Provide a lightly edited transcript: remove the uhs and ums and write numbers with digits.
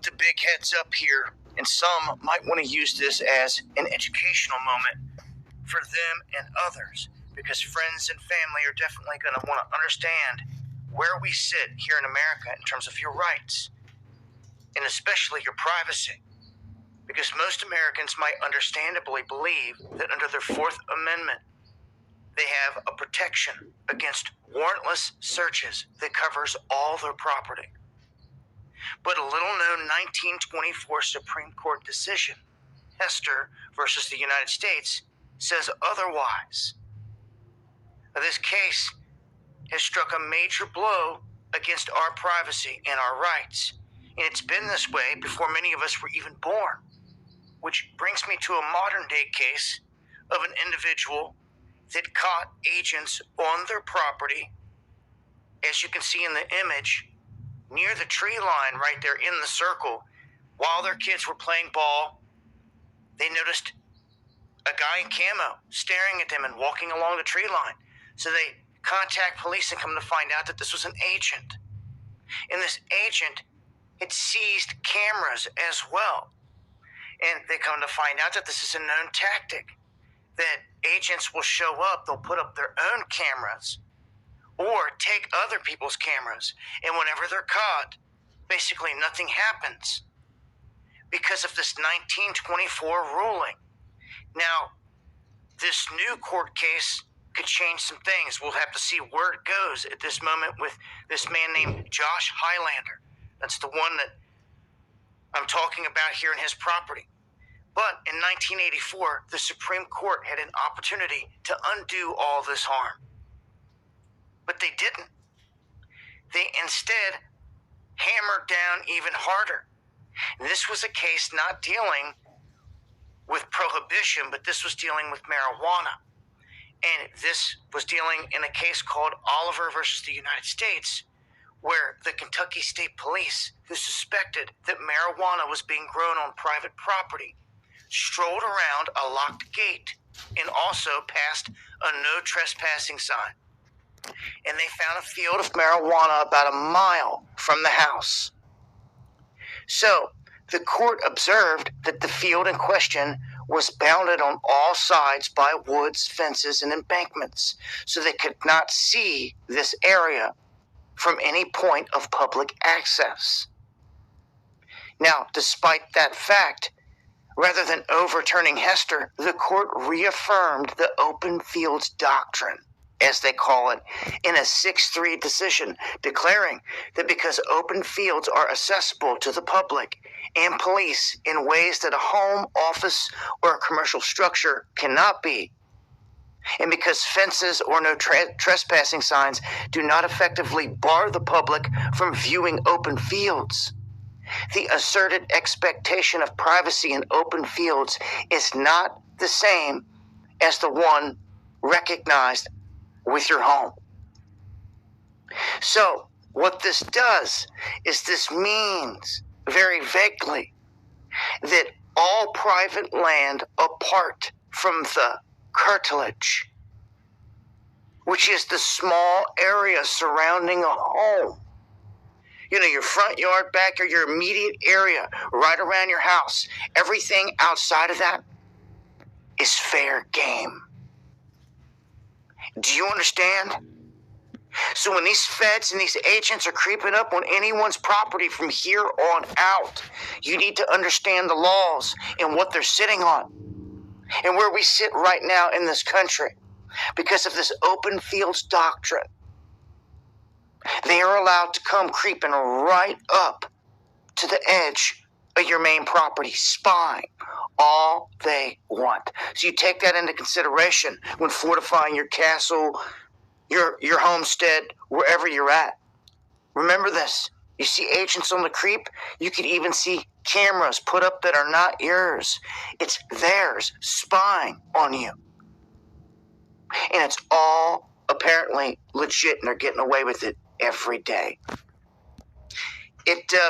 a big heads up here, and some might want to use this as an educational moment for them and others, because friends and family are definitely going to want to understand where we sit here in America in terms of your rights, and especially your privacy. Because most Americans might understandably believe that under their Fourth Amendment, they have a protection against warrantless searches that covers all their property. But a little-known 1924 Supreme Court decision, Hester versus the United States, says otherwise. Now, this case has struck a major blow against our privacy and our rights, and it's been this way before many of us were even born. Which brings me to a modern-day case of an individual that caught agents on their property, as you can see in the image, near the tree line right there in the circle. While their kids were playing ball, they noticed a guy in camo staring at them and walking along the tree line. So they contact police and come to find out that this was an agent. And this agent had seized cameras as well. And they come to find out that this is a known tactic, that agents will show up, they'll put up their own cameras or take other people's cameras. And whenever they're caught, basically nothing happens because of this 1924 ruling. Now, this new court case could change some things. We'll have to see where it goes at this moment with this man named Josh Highlander. That's the one that I'm talking about here in his property. But in 1984, the Supreme Court had an opportunity to undo all this harm. But they didn't. They instead hammered down even harder. And this was a case not dealing with prohibition, but this was dealing with marijuana. And this was dealing in a case called Oliver versus the United States, where the Kentucky State Police, who suspected that marijuana was being grown on private property, strolled around a locked gate and also passed a no trespassing sign. And they found a field of marijuana about a mile from the house. So the court observed that the field in question was bounded on all sides by woods, fences, and embankments, so they could not see this area from any point of public access. Now, despite that fact, rather than overturning Hester, the court reaffirmed the open fields doctrine, as they call it, in a 6-3 decision, declaring that because open fields are accessible to the public and police in ways that a home, office, or a commercial structure cannot be, and because fences or no trespassing signs do not effectively bar the public from viewing open fields, the asserted expectation of privacy in open fields is not the same as the one recognized with your home. So what this does is this means very vaguely that all private land apart from the curtilage, which is the small area surrounding a home, your front yard, backyard, your immediate area right around your house, everything outside of that is fair game. Do you understand? So when these feds and these agents are creeping up on anyone's property from here on out, you need to understand the laws and what they're sitting on and where we sit right now in this country because of this open fields doctrine. They are allowed to come creeping right up to the edge of your main property, spying all they want. So you take that into consideration when fortifying your castle, your homestead, wherever you're at. Remember this. You see agents on the creep, you could even see cameras put up that are not yours. It's theirs, spying on you. And it's all apparently legit, and they're getting away with it every day. It pays